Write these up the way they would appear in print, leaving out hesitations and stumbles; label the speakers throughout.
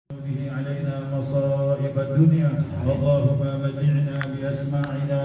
Speaker 1: به علينا مصائب الدنيا. اللهم متعنا بأسماعنا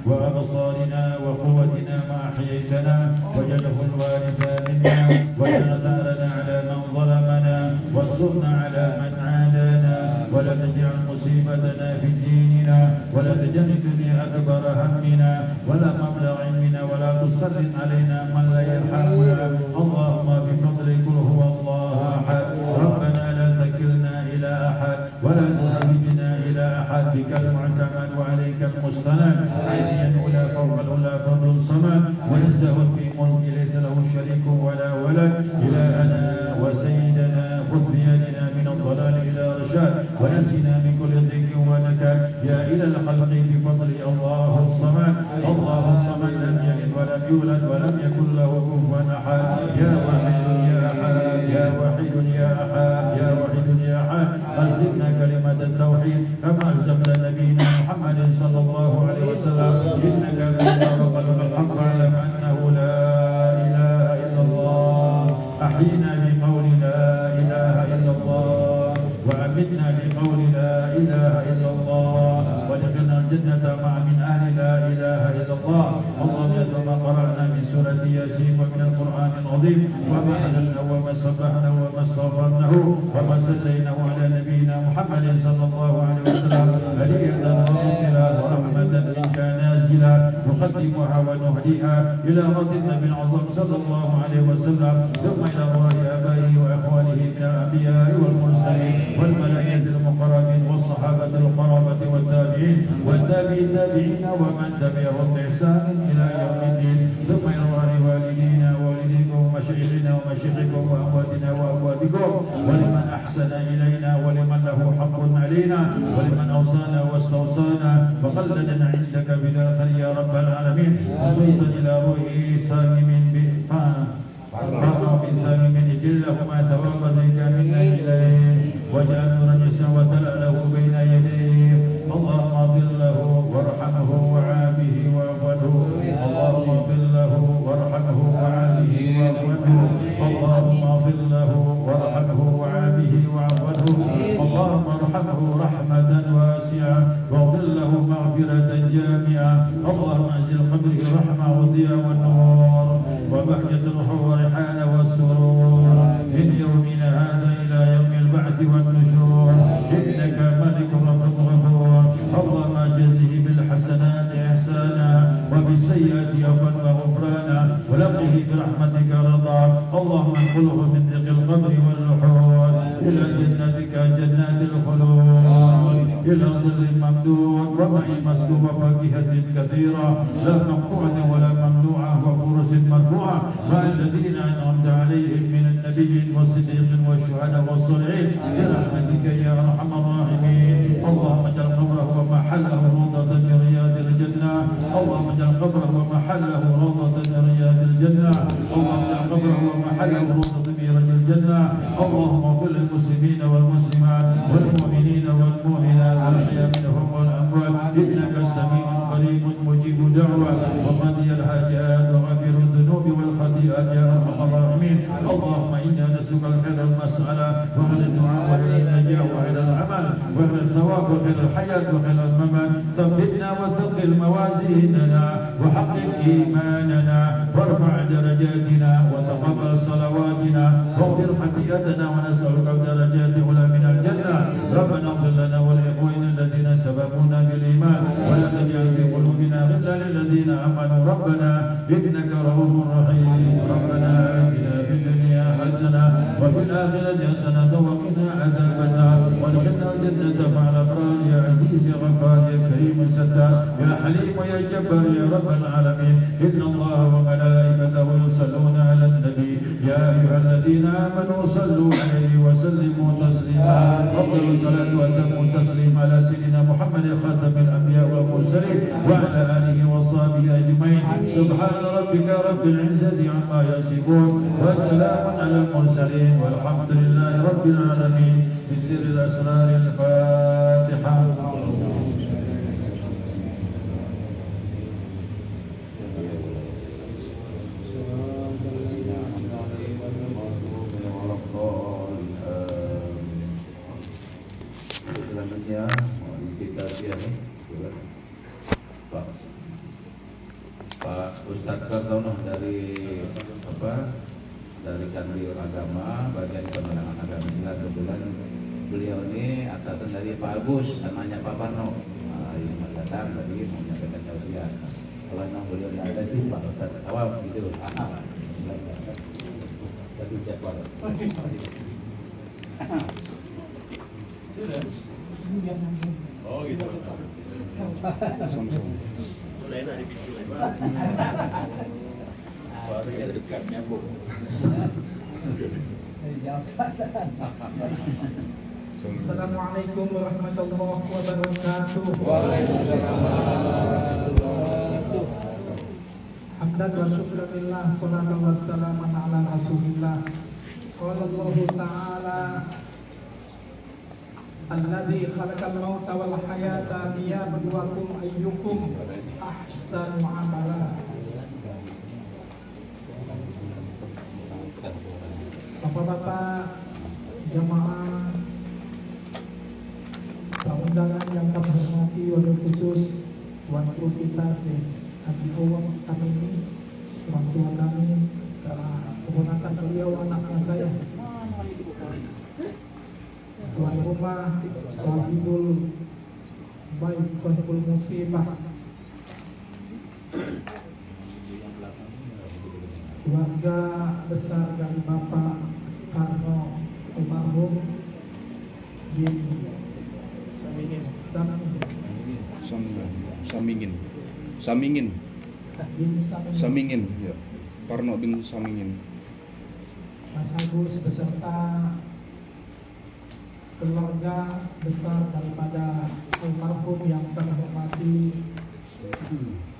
Speaker 1: وأبصارنا وقوتنا ما أحييتنا واجعله الوارث منا واجعل ثأرنا على من ظلمنا وانصرنا على من عادانا ولا تجعل مصيبتنا في ديننا ولا تجعل الدنيا أكبر همنا ولا مبلغ علمنا ولا تسلط علينا من لا يرحمنا. اللهم بفضلك قل هو الله أحد. ربنا لا تكلنا إلى أحد ولا تحوجنا إلى أحد. بك المعتمد وعليك المستند. عينيا الأولى فوق الأولى فرد الصمد منزه في ملك ليس له شريك ولا ولد. إلهنا وسيدنا خذ بيدنا من الضلال إلى رشاد ونجنا من كل ضيق ونكال. يا إلى الخلق بفضل الله الصمد. الله الصمد لم يلد ولم يولد ولم يكن له كفوا أحد. يا واحد يا أحد يا واحد يا أحد يا واحد يا أحد. ألزمنا كلمة التوحيد كما ألزمت نبينا محمد صلى الله عليه وسلم. إنك كنت وقلب الحق اعلم أنه لا إله إلا الله. أحينا بقول لا إله إلا الله وأمتنا بقول لا إله إلا الله وادخلنا الجنة مع من أهل لا إله إلا الله. اللهم ثم قرأنا من سورة ياسين ومن القرآن العظيم وما حللنا وما سبحنا وما استغفرناه وما سليناه على نبينا محمد صلى الله عليه وسلم. هدية ورسلا ورحمة منك نازلا نقدمها ونهديها إلى رضي النبي العظيم صلى الله عليه وسلم ثم إلى أرواح آبائه وإخوانه من الأنبياء والمرسلين والملائكة المقربين والصحابة القرابة والتابعين والتابعين التابعين ومن تبعهم بإحسان إلى يوم الدين. ثم إلى أرواح والدينا ووالديكم ومشايخنا ومشايخكم وأمواتنا وأمواتكم ولمن أحسن إلينا ولمن له حق علينا ولمن أوصانا واستوصانا وقلدنا عندك بلا خير يا رب العالمين. خصوصا إلى روح سالم فرح بسالم جلهما ثواب ذيك منا إليه واجعل نجسا وتلأله بين يديه. اللهم اغفر له وارحمه وعافه واعف عنه. اللهم اغفر له وارحمه وعافه واعف عنه. اللهم اغفر له وارحمه وعافه واعف عنه. اللهم ارحمه رحمة واسعة واغفر له مغفرة جامعة. اللهم انزل قبره رحمة وضياء والنور وبهجة الروح وريحان والسرور من يومنا هذا إلى يوم البعث والنشور. إنك ملك رب غفور. اللهم جزه بالحسنات إحسانا وبالسيئات عفوا وغفرانا ولقه برحمتك رضا. اللهم انقله من ضيق القبر واللحود إلى جنتك جنات الخلود إلى ظل ممدود وماء مسكوب وفاكهة كثيرة لا مقطوعة ولا ممنوعة وفرس مرفوعة مع الذين أنعمت عليهم من النبيين والصديقين والشهداء والصالحين برحمتك يا أرحم الراحمين. اللهم اجعل قبره ومحله روضة من رياض الجنة. اللهم اجعل قبره ومحله روضة من رياض الجنة. اللهم اجعل قبره ومحله روضة من رياض الجنة. اللهم اغفر للمسلمين والمسلمات والمؤمنين والمؤمنات الأحياء منهم والأموات إنك سميع قريب مجيب دعوة وقضي الحاجات وغفر الذنوب والخطيئات يا أرحم الراحمين. اللهم إنا نسألك الخير المسألة وخير الدعاء وخير النجاة وخير العمل وخير الثواب وخير الحياة وخير الممات. ثبتنا وثقل موازيننا وحقق إيماننا وارفع درجاتنا وتقبل صلواتنا واغفر خطيئتنا ونسألك الدرجات العلى من الجنة. ربنا اغفر لنا ولإخواننا الذين سبقونا بالإيمان ولا تجعل في قلوبنا غلا للذين آمنوا ربنا إنك رؤوف رحيم. ربنا آتنا في الدنيا حسنة وفي الآخرة حسنة وقنا عذاب النار وادخلنا الجنة مع الأبرار يا عزيز يا غفار يا كريم ستار يا حليم يا جبار يا رب العالمين. إن الله وملائكته يصلون على النبي يا أيها الذين آمنوا صلوا عليه وسلموا تسليما. أفضل الصلاة وأتم التسليم على سيدنا محمد خاتم الأنبياء والمرسلين وعلى آله وصحبه أجمعين. سبحان ربك رب العزة عما يصفون وسلام على المرسلين والحمد لله رب العالمين. بسر الأسرار الفاتحة. selanjutnya mohon isi tausiah nih. Pak Ustadz Kartono dari dari Kanwil Agama bagian penerangan agama Islam. Kebetulan beliau ini atasan dari Pak Agus, namanya Pak Parno. Yang datang tadi mau menyampaikan tausiah. Kalau memang beliau tidak ada sih Pak Ustadz awal gitu. Tapi jadwal. Sudah. Oh gitu. Mulai dari video. Barunya dekat nyambung.
Speaker 2: Assalamualaikum warahmatullahi wabarakatuh. Hamdan wa syukrillah, salatu wassalamu ala rasulillah. Qala Allah Ta'ala alladzi khalaqal mauta wal hayata liyabluwakum ayyukum ahsanu amala. Bapak-bapak jamaah undangan yang kami hormati, wabil khusus Tuan Guru kita Syekh Haji Awam kami ini, orang tua kami, karena keponakan beliau anaknya saya, tuan rumah Sahibul Bait, Sahibul Musibah, keluarga besar dari Bapak Karno almarhum bin
Speaker 3: Samingin, ya. Parno bin Samingin.
Speaker 2: Mas Agus beserta keluarga besar daripada almarhum yang terhormati.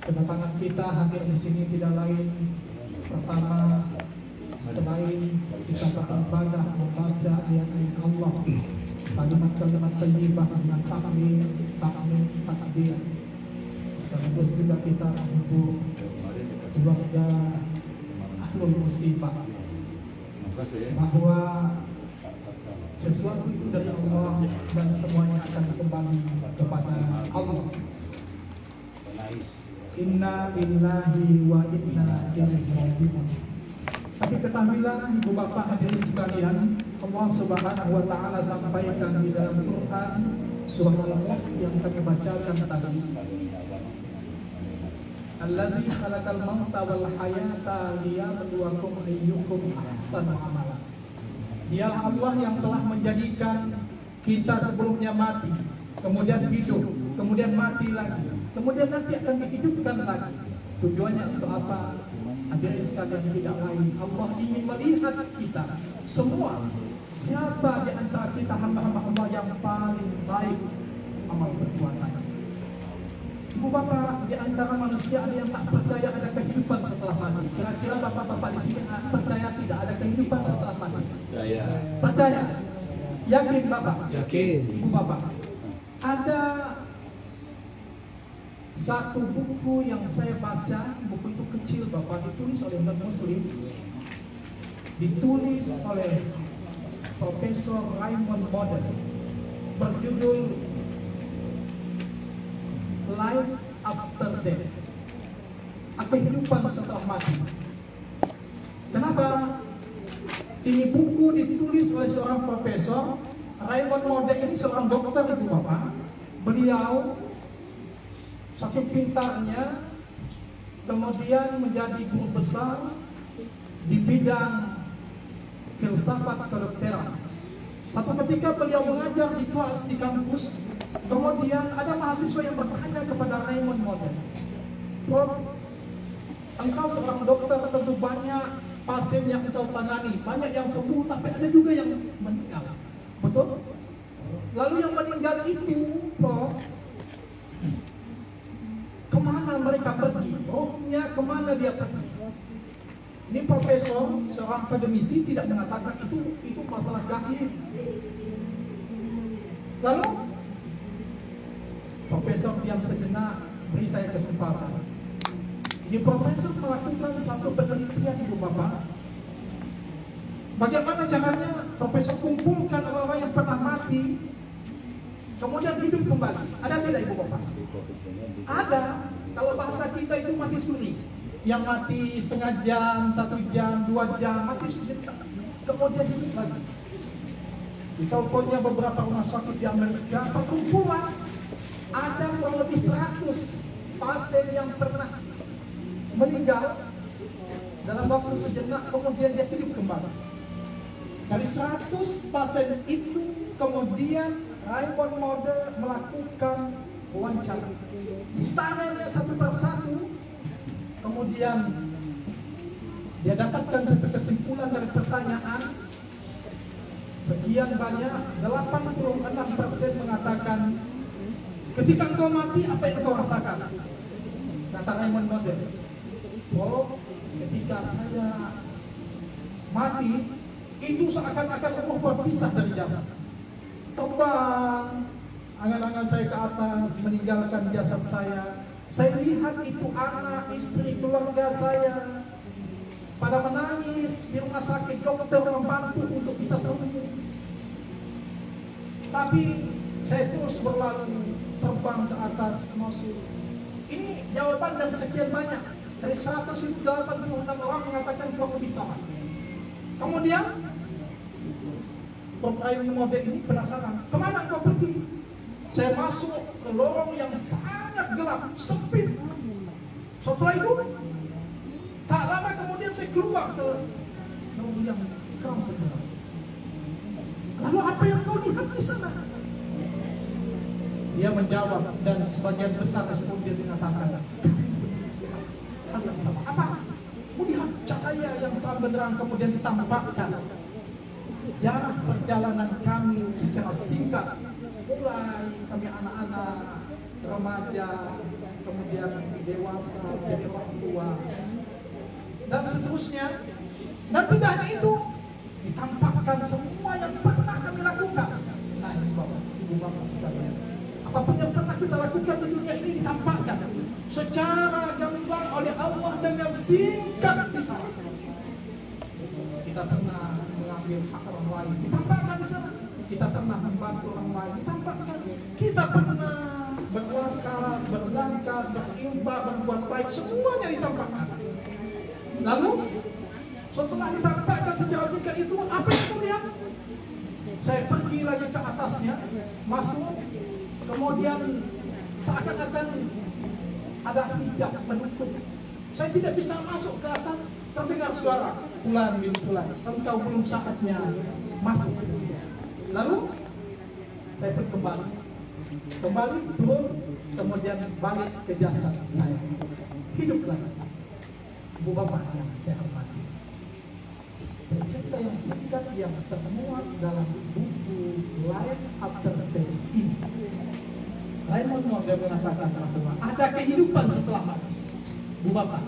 Speaker 2: Kedatangan kita hadir di sini tidak lain pertama selain kita beribadah membaca ayat-ayat Allah, kalimat-kalimat thayyibah dengan takmir, takbir. Sekaligus juga kita menghibur keluarga ahlul musibah bahwa sesuatu itu dari Allah dan semuanya akan kembali kepada Allah. Inna lillahi wa inna ilaihi raji'un. Tapi ketahuilah ibu bapak hadirin sekalian, Allah Subhanahu wa taala sampaikan di dalam Quran surah Al-Mulk yang kami bacakan tadi. Alladzi khalaqal mauta wal hayata liyabluwakum ayyukum ahsanu amala. Dialah Allah yang telah menjadikan kita sebelumnya mati, kemudian hidup, kemudian mati lagi, kemudian nanti akan dihidupkan lagi. Tujuannya untuk apa? Hadirin sekalian, tidak lain, Allah ingin melihat kita semua, siapa di antara kita hamba-hamba Allah yang paling baik amal perbuatan. Ibu bapak, di antara manusia ada yang tak percaya ada kehidupan setelah mati. Kira-kira bapak-bapak di sini percaya tidak ada kehidupan setelah mati? Percaya. Percaya? Yakin bapak? Yakin. Ibu bapak, ada satu buku yang saya baca, buku itu kecil bapak, ditulis oleh non-muslim, ditulis oleh Profesor Raymond Moder, berjudul Life After Death, kehidupan setelah mati. Kenapa? Ini buku ditulis oleh seorang profesor. Raymond Moder ini seorang dokter ibu bapak. Beliau saking pintarnya, kemudian menjadi guru besar di bidang filsafat kedokteran. Satu ketika beliau mengajar di kelas di kampus, kemudian ada mahasiswa yang bertanya kepada Raymond Moder, "Prof, engkau seorang dokter, tentu banyak pasien yang engkau tangani, banyak yang sembuh, tapi ada juga yang meninggal, betul? Lalu yang meninggal itu, Prof, kemana mereka pergi? Rohnya kemana dia pergi?" Ini profesor, seorang akademisi, tidak mengatakan itu masalah gaib. Lalu profesor diam sejenak, beri saya kesempatan. Ini profesor melakukan satu penelitian ibu bapak. Bagaimana caranya profesor kumpulkan orang-orang yang pernah mati, kemudian hidup kembali. Ada tidak ibu bapak? Ada. Kalau bahasa kita itu mati suri, yang mati setengah jam, 1 jam, 2 jam, mati sejenak, kemudian hidup lagi. Di teleponnya beberapa rumah sakit di Amerika, perkumpulan ada kurang lebih 100 pasien yang pernah meninggal dalam waktu sejenak, kemudian dia hidup kembali. Dari 100 pasien itu, kemudian Raymond Model melakukan wawancara. Ditanya satu persatu, kemudian dia dapatkan satu kesimpulan dari pertanyaan. Sekian banyak, 86% mengatakan, ketika engkau mati, apa yang engkau rasakan? Kata Raymond Model, oh, ketika saya mati, itu seakan-akan roh berpisah dari jasad. Terbang, angan-angan saya ke atas, meninggalkan jasad saya. Saya lihat itu anak, istri, keluarga saya pada menangis di rumah sakit, dokter membantu untuk bisa sembuh. Tapi saya terus berlalu, terbang ke atas, masuk. Ini jawaban dari sekian banyak. Dari 186 orang mengatakan kurang lebih sama. Kemudian Raymond Model ini penasaran, kemana engkau pergi? Saya masuk ke lorong yang sangat gelap, sempit. Setelah itu, tak lama kemudian saya keluar ke lorong yang terang benderang. Lalu apa yang kau lihat di sana? Dia menjawab, dan sebagian besar respon dia mengatakan, hal yang sama. Apa? Melihat cahaya yang terang benderang kemudian ditampakkan. Sejarah perjalanan kami secara singkat, mulai kami anak-anak, remaja, kemudian dewasa, jadi orang tua, dan seterusnya. Dan tidak hanya itu, ditampakkan semua yang pernah kami lakukan. Nah, ini Bapak, Ibu Bapak sekalian, apapun yang pernah kita lakukan di dunia ini ditampakkan secara gamblang oleh Allah dengan singkat di sana. Kita pernah mengambil hak orang lain, ditampakkan di sana. Kita pernah membantu orang lain, ditampakkan. Kita pernah berwakar, berzakat, berinfak, berbuat baik, semuanya ditampakkan. Lalu setelah ditampakkan secara singkat itu, apa yang kau lihat? Saya pergi lagi ke atasnya, masuk, kemudian seakan-akan ada hijab penutup. Saya tidak bisa masuk ke atas, terdengar suara, pulang bin pulang, engkau belum saatnya masuk ke sini. Lalu saya pun kembali turun, kemudian balik ke jasad saya, hidup lagi. Bu Bapak yang saya hormati, cerita yang singkat yang termuat dalam buku Life After Death ini, Raymond Model mengatakan bahwa ada kehidupan setelah mati. Bu Bapak,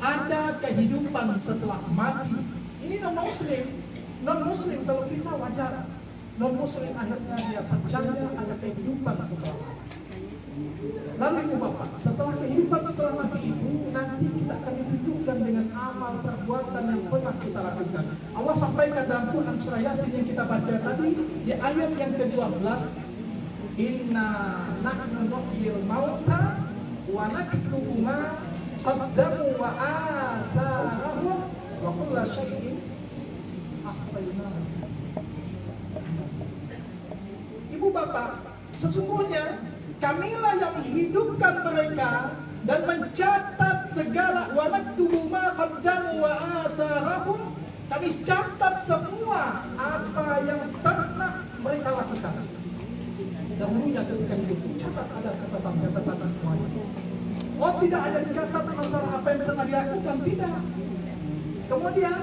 Speaker 2: ada kehidupan setelah mati. Ini non-muslim kalau kita wajar. Non-muslim akhirnya dia percaya ada kehidupan setelah mati. Lalu Ibu Bapak, setelah kehidupan setelah mati itu, nanti kita akan ditunjukkan dengan amal perbuatan yang pernah kita lakukan. Allah sampaikan dalam Quran surah Yasin yang kita baca tadi, di ayat yang ke-12, Inna nahnu nuhyil mauta wa naktubu ma qaddamu wa atharahum wa kulla syai'in ahsaynahu. Ibu Bapak, sesungguhnya kamilah yang menghidupkan mereka dan mencatat segala wa naktubu ma qaddamu wa atharahum. Kami catat semua apa yang pernah mereka lakukan. Dahulunya ketika hidup, catat ada catatan semuanya. Oh, tidak ada dicatat masalah apa yang pernah dilakukan, tidak. Kemudian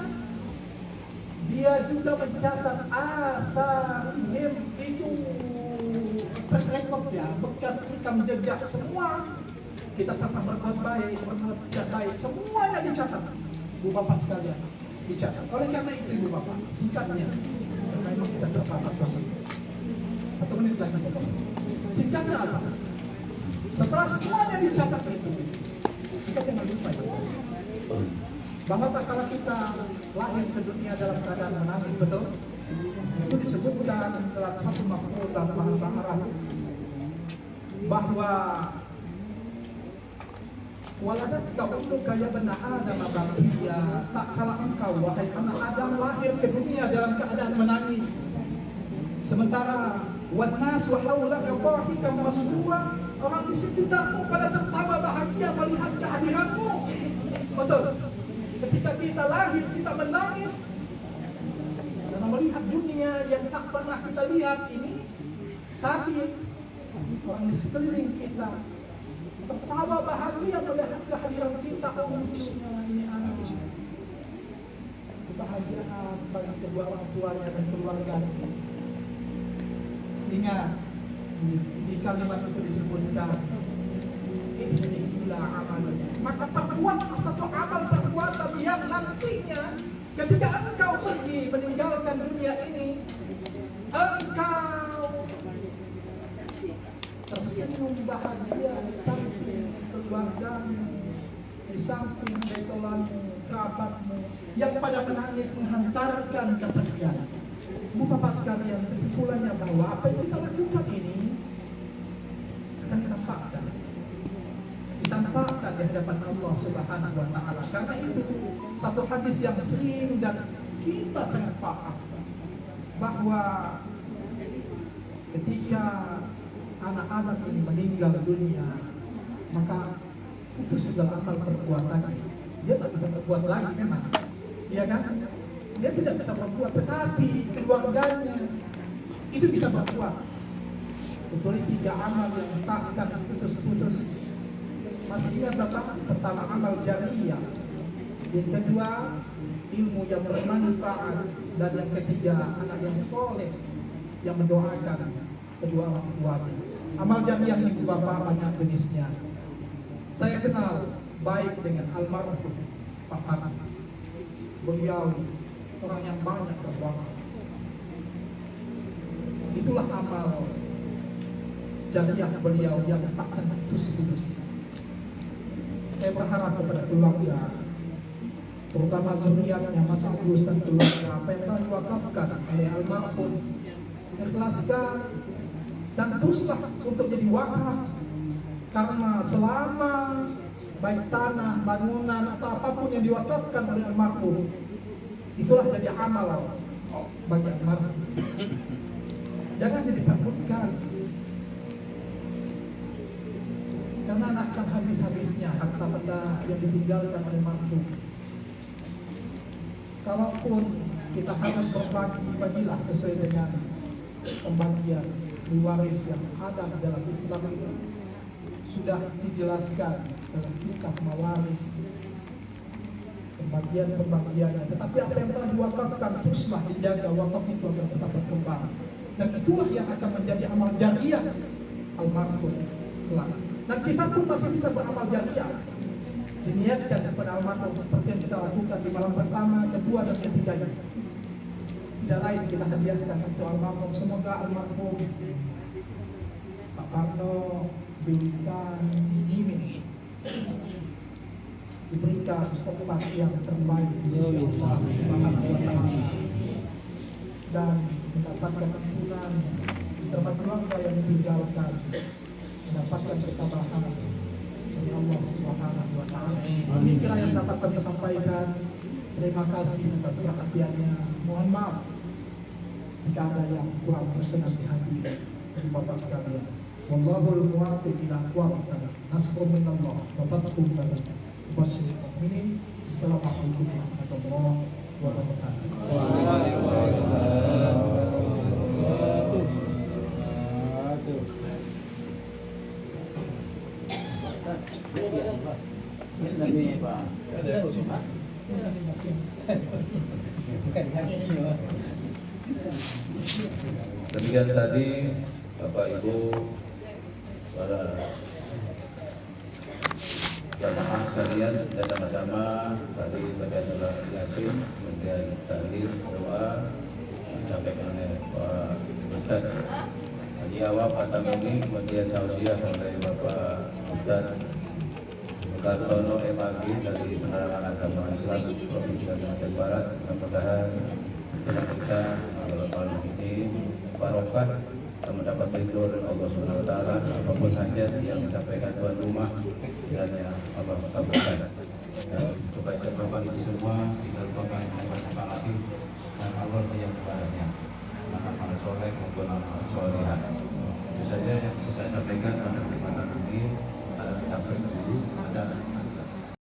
Speaker 2: dia juga mencatat asarihim, itu rekod ya, bekas rekam jejak semua. Kita pernah berbuat baik, berbuat tidak baik, semuanya dicatat. Bu Bapak sekalian, dicatat. Oleh karena itu Ibu Bapak, singkatnya, karena memang kita terbatas waktu. 1 menit lagi. Singkatnya apa? Setelah semuanya dicatat itu, kita jangan lupa bahwa kalau kita lahir ke dunia dalam keadaan menangis, betul? Itu disebutkan dalam satu maf'ul dalam bahasa Arab, bahwa waladatka ummuka ya bani Adam bakiya, tak kala engkau wahai anak Adam lahir ke dunia dalam keadaan menangis, sementara wannas wa haulaka dhahikan masrura, orang di sekitarmu pada tertawa bahagia melihat kehadiranmu. Betul. Ketika kita lahir kita menangis karena melihat dunia yang tak pernah kita lihat ini, tapi orang di sekeliling kita tertawa bahagia melihat kehadiran kita. Oh, lucunya ini anak ini. Kebahagiaan bagi kedua orang tuanya dan keluarganya. Ingat, di kalimat itu disebutkan ihdinisila amalnya, maka perbuatlah satu amal perbuatan yang nantinya ketika engkau pergi meninggalkan dunia ini, engkau tersenyum bahagia di samping keluargamu, di samping betolanmu, kerabatmu yang pada menangis menghantarkan kepergian. Bapak sekalian, kesimpulannya bahwa apa yang kita lakukan ini akan ditampakkan di hadapan Allah Subhanahu wa Ta'ala. Karena itu satu hadis yang sering dan kita sangat paham bahwa ketika anak-anak ini meninggal dunia, maka itu sudah amal perbuatannya. Dia tak bisa berbuat lagi memang, iya kan? Dia tidak bisa berbuat, tetapi keluarganya itu bisa berbuat. Kecuali 3 amal yang tak akan putus-putus. Masih ingat Bapak? Pertama, amal jariyah. Yang kedua, ilmu yang bermanfaat. Dan yang ketiga, anak yang soleh yang mendoakan kedua orang tuanya. Amal jariyah ini Bapak banyak jenisnya. Saya kenal baik dengan almarhum Pak Hardi. Beliau orang yang banyak berdoa. Itulah amal jariyah beliau yang takkan putus-putus. Saya berharap kepada keluarga, terutama zuriatnya Mas Agus dan keluarga, apa yang telah diwakafkan oleh almarhum, ikhlaskan dan teruslah untuk jadi wakaf, karena selama baik tanah, bangunan atau apapun yang diwakafkan oleh almarhum, itulah jadi amal bagi almarhum. Jangan jadi takutkan, karena akan habis-habisnya harta benda yang ditinggalkan oleh almarhum. Kalaupun kita harus berbagi, bagilah sesuai dengan pembagian waris yang ada dalam Islam ini. Sudah dijelaskan dalam kitab mawaris pembagiannya, tetapi apa yang telah diwakafkan teruslah dijaga, wakaf itu akan tetap berkembang, dan itulah yang akan menjadi amal jariyah almarhum kelak. Dan kita pun masih bisa beramal jariyah, diniatkan kepada almarhum seperti yang kita lakukan di malam pertama, kedua dan ketiganya. Tidak lain kita hadiahkan untuk almarhum. Semoga almarhum Pak Parno bisa Imin diberikan tempat yang terbaik di sisi Allah Subhanahu wa Ta'ala dan mendapatkan ampunan beserta keluarga yang ditinggalkan, mendapatkan ketabahan dari Allah Subhanahu wa Ta'ala. Demikian yang dapat kami sampaikan. Terima kasih atas perhatiannya. Mohon maaf jika ada yang kurang berkenan di hati dari Bapak sekalian. Wallahul muwaffiq ila aqwamit thoriq. Nasrun minallah wa fathun qarib. Wassalamualaikum warahmatullahi wabarakatuh.
Speaker 4: Demikian tadi Bapak Ibu para jamaah sekalian, kita sama-sama tadi baca surah Yasin, kemudian tahlil doa disampaikan oleh Pak Ustaz Haji Awam Atamimi, kemudian tausiah oleh Bapak Ustaz Kartono Emagi dari Penerangan Agama Islam Provinsi Kalimantan Barat. Mudah-mudahan kita malam ini barokah mendapat ridho dari Allah Subhanahu Wa Taala. Apapun hajat yang disampaikan tuan rumah, kiranya Allah kabulkan. Kebaikan Bapak ini semua tidak lupakan yang bermanfaat dan Allah yang kepadanya. Anak-anak soleh maupun anak soleh